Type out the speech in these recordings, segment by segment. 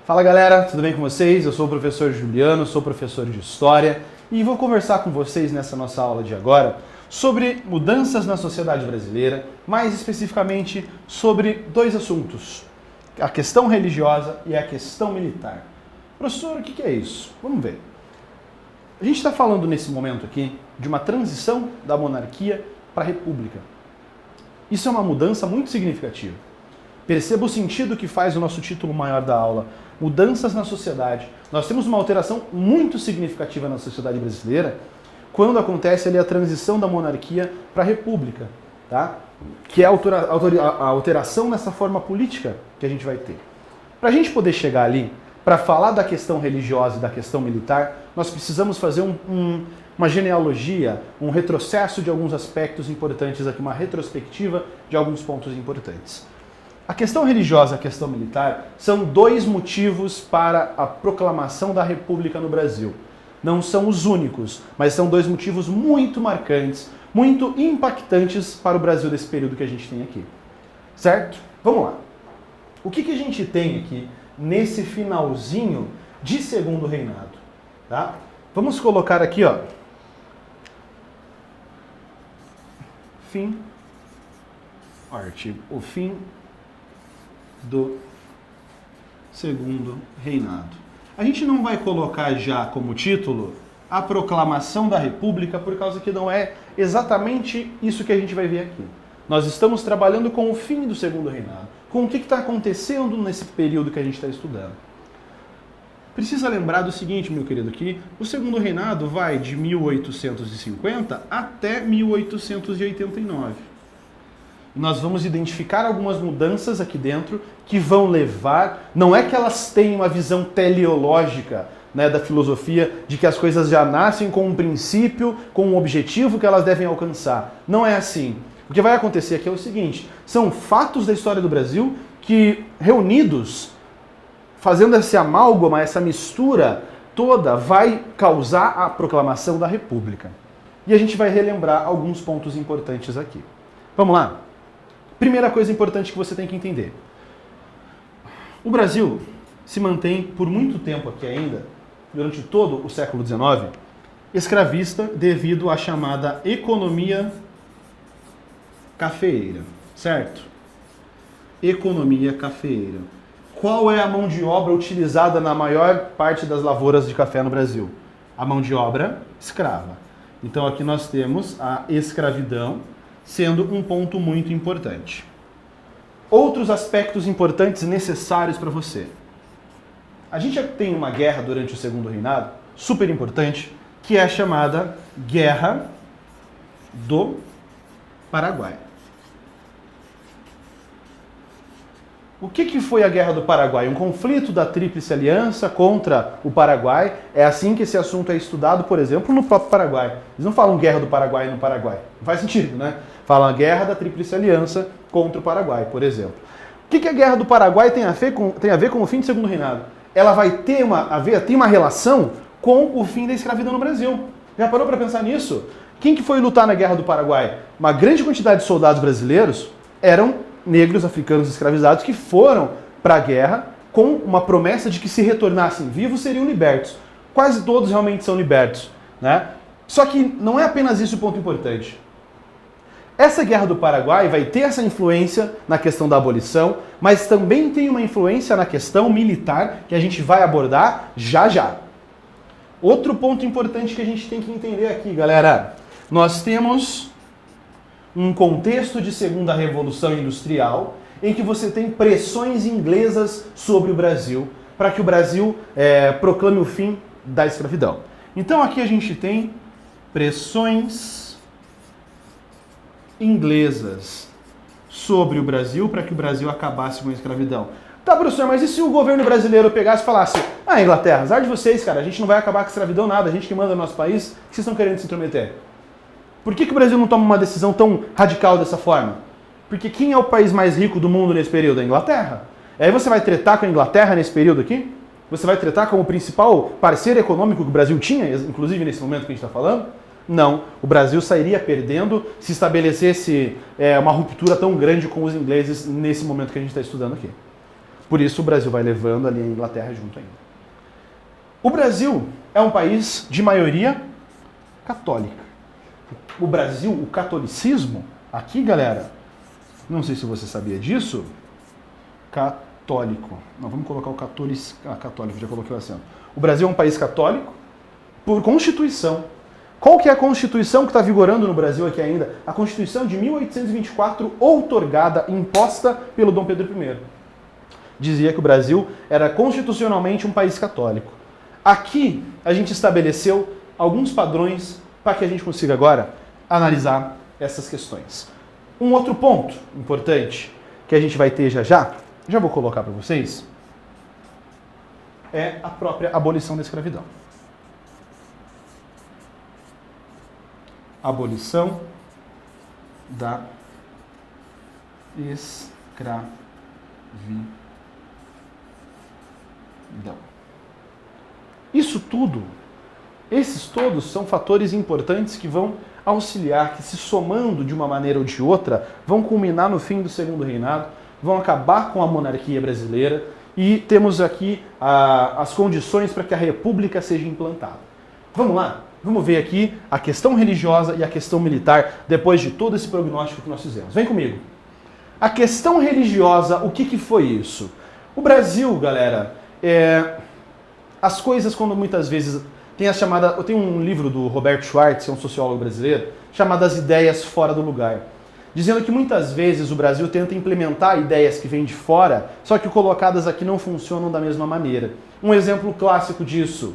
Fala galera, tudo bem com vocês? Eu sou o professor Juliano, sou professor de História e vou conversar com vocês nessa nossa aula de agora sobre mudanças na sociedade brasileira, mais especificamente sobre dois assuntos, a questão religiosa e a questão militar. Professor, o que é isso? Vamos ver. A gente está falando nesse momento aqui de uma transição da monarquia para a república. Isso é uma mudança muito significativa. Perceba o sentido que faz o nosso título maior da aula, mudanças na sociedade. Nós temos uma alteração muito significativa na sociedade brasileira quando acontece ali a transição da monarquia para a república, tá? Que é a alteração nessa forma política que a gente vai ter. Para a gente poder chegar ali, para falar da questão religiosa e da questão militar, nós precisamos fazer uma genealogia, um retrocesso de alguns aspectos importantes aqui, uma retrospectiva de alguns pontos importantes. A questão religiosa e a questão militar são dois motivos para a proclamação da República no Brasil. Não são os únicos, mas são dois motivos muito marcantes, muito impactantes para o Brasil desse período que a gente tem aqui. Certo? Vamos lá. O que a gente tem aqui nesse finalzinho de segundo reinado? Tá? Vamos colocar aqui, ó. Fim. Artigo. O fim do segundo reinado. A gente não vai colocar já como título a proclamação da República, por causa que não é exatamente isso que a gente vai ver aqui. Nós estamos trabalhando com o fim do segundo reinado, com o que está acontecendo nesse período que a gente está estudando. Precisa lembrar do seguinte, meu querido, que o segundo reinado vai de 1850 até 1889. Nós vamos identificar algumas mudanças aqui dentro que vão levar, não é que elas tenham uma visão teleológica, né, da filosofia, de que as coisas já nascem com um princípio, com um objetivo que elas devem alcançar. Não é assim. O que vai acontecer aqui é o seguinte, são fatos da história do Brasil que, reunidos, fazendo esse amálgama, essa mistura toda, vai causar a proclamação da República. E a gente vai relembrar alguns pontos importantes aqui. Vamos lá? Primeira coisa importante que você tem que entender. O Brasil se mantém por muito tempo aqui ainda, durante todo o século XIX, escravista devido à chamada economia cafeeira, certo? Economia cafeeira. Qual é a mão de obra utilizada na maior parte das lavouras de café no Brasil? A mão de obra escrava. Então aqui nós temos a escravidão sendo um ponto muito importante. Outros aspectos importantes necessários para você. A gente tem uma guerra durante o segundo reinado, super importante, que é a chamada Guerra do Paraguai. O que foi a Guerra do Paraguai? Um conflito da Tríplice Aliança contra o Paraguai. É assim que esse assunto é estudado, por exemplo, no próprio Paraguai. Eles não falam Guerra do Paraguai no Paraguai. Não faz sentido, né? Falam a Guerra da Tríplice Aliança contra o Paraguai, por exemplo. O que a Guerra do Paraguai tem a ver com o fim do segundo reinado? Ela vai ter uma relação com o fim da escravidão no Brasil. Já parou para pensar nisso? Quem que foi lutar na Guerra do Paraguai? Uma grande quantidade de soldados brasileiros eram negros africanos escravizados que foram para a guerra com uma promessa de que se retornassem vivos seriam libertos. Quase todos realmente são libertos, né? Só que não é apenas isso o ponto importante. Essa Guerra do Paraguai vai ter essa influência na questão da abolição, mas também tem uma influência na questão militar que a gente vai abordar já já. Outro ponto importante que a gente tem que entender aqui, galera, nós temos um contexto de segunda revolução industrial em que você tem pressões inglesas sobre o Brasil para que o Brasil proclame o fim da escravidão. Então aqui a gente tem pressões inglesas sobre o Brasil para que o Brasil acabasse com a escravidão. Tá, professor, mas e se o governo brasileiro pegasse e falasse: ah, Inglaterra, azar de vocês, cara, a gente não vai acabar com a escravidão nada, a gente que manda no nosso país, o que vocês estão querendo se intrometer? Por que o Brasil não toma uma decisão tão radical dessa forma? Porque quem é o país mais rico do mundo nesse período? A Inglaterra. E aí você vai tretar com a Inglaterra nesse período aqui? Você vai tretar com o principal parceiro econômico que o Brasil tinha, inclusive nesse momento que a gente está falando? Não. O Brasil sairia perdendo se estabelecesse uma ruptura tão grande com os ingleses nesse momento que a gente está estudando aqui. Por isso o Brasil vai levando ali a Inglaterra junto ainda. O Brasil é um país de maioria católica. O Brasil, o catolicismo, aqui, galera, não sei se você sabia disso, católico. Não, vamos colocar o católico, já coloquei o acento. O Brasil é um país católico por Constituição. Qual que é a Constituição que está vigorando no Brasil aqui ainda? A Constituição de 1824, outorgada, imposta pelo Dom Pedro I. Dizia que o Brasil era constitucionalmente um país católico. Aqui a gente estabeleceu alguns padrões para que a gente consiga agora analisar essas questões. Um outro ponto importante que a gente vai ter já vou colocar para vocês, é a própria abolição da escravidão. Abolição da escravidão. Isso tudo, esses todos são fatores importantes que vão auxiliar, que se somando de uma maneira ou de outra, vão culminar no fim do Segundo Reinado, vão acabar com a monarquia brasileira e temos aqui as condições para que a república seja implantada. Vamos lá? Vamos ver aqui a questão religiosa e a questão militar depois de todo esse prognóstico que nós fizemos. Vem comigo. A questão religiosa, o que foi isso? O Brasil, galera, as coisas quando muitas vezes tem a chamada... Eu tenho um livro do Roberto Schwartz, que é um sociólogo brasileiro, chamado As Ideias Fora do Lugar. Dizendo que muitas vezes o Brasil tenta implementar ideias que vêm de fora, só que colocadas aqui não funcionam da mesma maneira. Um exemplo clássico disso,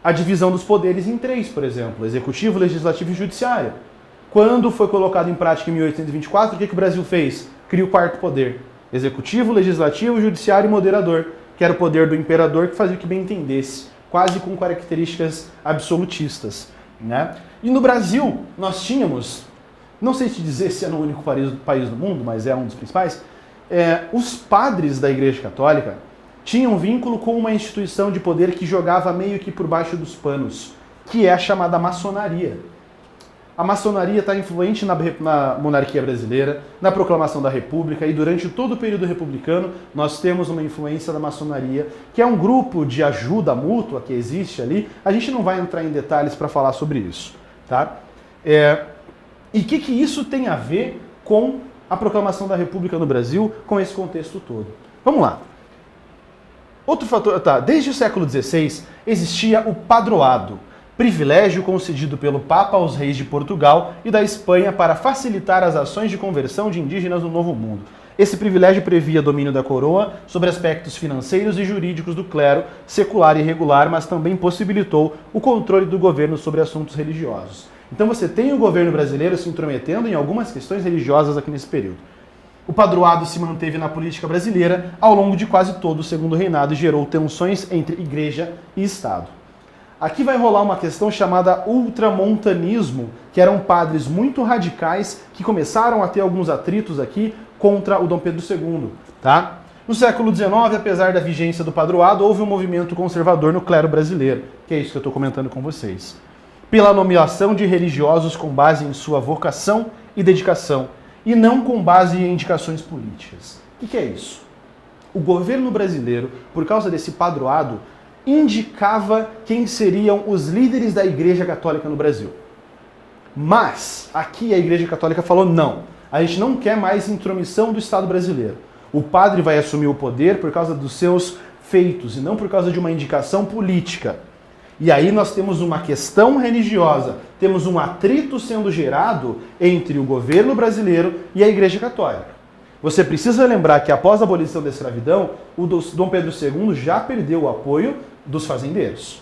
a divisão dos poderes em três, por exemplo, executivo, legislativo e judiciário. Quando foi colocado em prática em 1824, o que o Brasil fez? Cria o quarto poder. Executivo, legislativo, judiciário e moderador, que era o poder do imperador que fazia o que bem entendesse, quase com características absolutistas, né? E no Brasil, nós tínhamos, não sei te dizer se é no único país do mundo, mas é um dos principais, os padres da Igreja Católica tinham vínculo com uma instituição de poder que jogava meio que por baixo dos panos, que é a chamada maçonaria. A maçonaria está influente na monarquia brasileira, na proclamação da República, e durante todo o período republicano nós temos uma influência da maçonaria, que é um grupo de ajuda mútua que existe ali. A gente não vai entrar em detalhes para falar sobre isso, tá? E o que isso tem a ver com a proclamação da República no Brasil, com esse contexto todo? Vamos lá. Outro fator, desde o século XVI existia o padroado, privilégio concedido pelo Papa aos reis de Portugal e da Espanha para facilitar as ações de conversão de indígenas no Novo Mundo. Esse privilégio previa domínio da coroa sobre aspectos financeiros e jurídicos do clero secular e regular, mas também possibilitou o controle do governo sobre assuntos religiosos. Então você tem o governo brasileiro se intrometendo em algumas questões religiosas aqui nesse período. O padroado se manteve na política brasileira ao longo de quase todo o Segundo Reinado e gerou tensões entre igreja e Estado. Aqui vai rolar uma questão chamada ultramontanismo, que eram padres muito radicais que começaram a ter alguns atritos aqui contra o Dom Pedro II, tá? No século XIX, apesar da vigência do padroado, houve um movimento conservador no clero brasileiro, que é isso que eu estou comentando com vocês. Pela nomeação de religiosos com base em sua vocação e dedicação, e não com base em indicações políticas. O que é isso? O governo brasileiro, por causa desse padroado, indicava quem seriam os líderes da Igreja Católica no Brasil. Mas aqui a Igreja Católica falou não, a gente não quer mais intromissão do Estado brasileiro. O padre vai assumir o poder por causa dos seus feitos e não por causa de uma indicação política. E aí nós temos uma questão religiosa, temos um atrito sendo gerado entre o governo brasileiro e a Igreja Católica. Você precisa lembrar que após a abolição da escravidão, o Dom Pedro II já perdeu o apoio dos fazendeiros,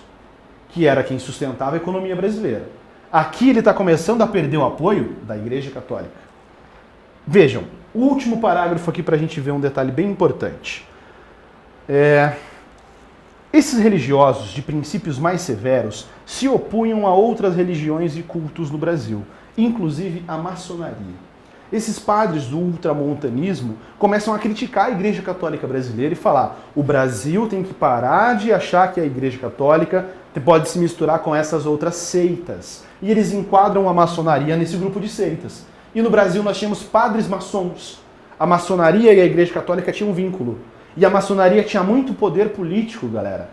que era quem sustentava a economia brasileira. Aqui ele está começando a perder o apoio da Igreja Católica. Vejam, o último parágrafo aqui para a gente ver um detalhe bem importante. Esses religiosos de princípios mais severos se opunham a outras religiões e cultos no Brasil, inclusive a maçonaria. Esses padres do ultramontanismo começam a criticar a Igreja Católica brasileira e falar: o Brasil tem que parar de achar que a Igreja Católica pode se misturar com essas outras seitas. E eles enquadram a maçonaria nesse grupo de seitas. E no Brasil nós tínhamos padres maçons. A maçonaria e a Igreja Católica tinham um vínculo. E a maçonaria tinha muito poder político, galera.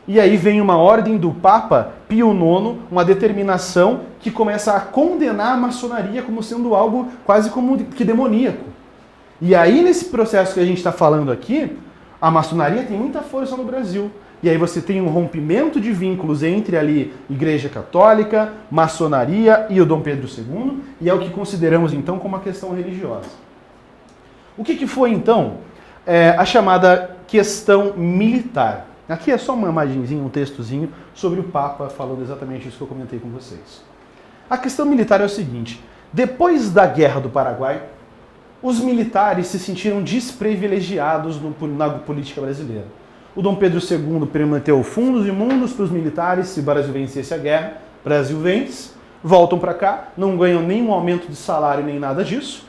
E aí vem uma ordem do Papa Pio IX, uma determinação que começa a condenar a maçonaria como sendo algo quase como que demoníaco. E aí, nesse processo que a gente está falando aqui, a maçonaria tem muita força no Brasil. E aí você tem um rompimento de vínculos entre ali Igreja Católica, maçonaria e o Dom Pedro II, e é o que consideramos então como uma questão religiosa. O que foi então a chamada questão militar? Aqui é só uma imagenzinha, um textozinho sobre o Papa falando exatamente isso que eu comentei com vocês. A questão militar é o seguinte: depois da Guerra do Paraguai, os militares se sentiram desprivilegiados na política brasileira. O Dom Pedro II prometeu fundos imundos para os militares se o Brasil vencesse a guerra. O Brasil vence, voltam para cá, não ganham nenhum aumento de salário nem nada disso.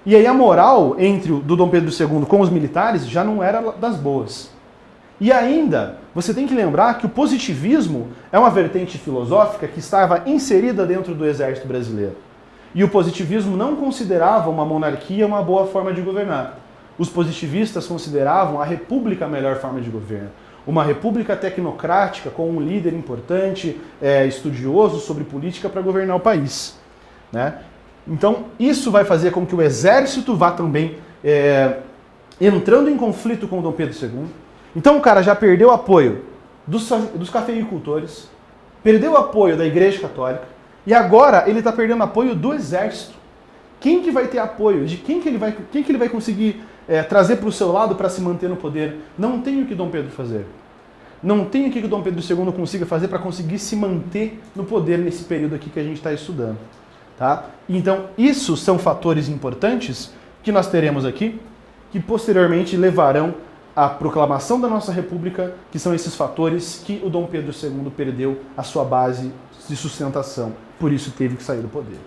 E aí a moral do Dom Pedro II com os militares já não era das boas. E ainda, você tem que lembrar que o positivismo é uma vertente filosófica que estava inserida dentro do exército brasileiro. E o positivismo não considerava uma monarquia uma boa forma de governar. Os positivistas consideravam a república a melhor forma de governo. Uma república tecnocrática com um líder importante, estudioso sobre política para governar o país, né? Então, isso vai fazer com que o exército vá também entrando em conflito com o Dom Pedro II. Então, o cara já perdeu o apoio dos cafeicultores, perdeu o apoio da Igreja Católica, e agora ele está perdendo apoio do exército. Quem que vai ter apoio? De quem que ele vai conseguir trazer para o seu lado para se manter no poder? Não tem o que Dom Pedro fazer. Não tem o que Dom Pedro II consiga fazer para conseguir se manter no poder nesse período aqui que a gente está estudando. Tá? Então, isso são fatores importantes que nós teremos aqui, que posteriormente levarão à proclamação da nossa república, que são esses fatores que o Dom Pedro II perdeu a sua base de sustentação, por isso teve que sair do poder.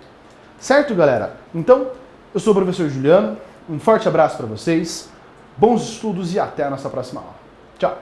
Certo, galera? Então, eu sou o professor Juliano, um forte abraço para vocês, bons estudos e até a nossa próxima aula. Tchau!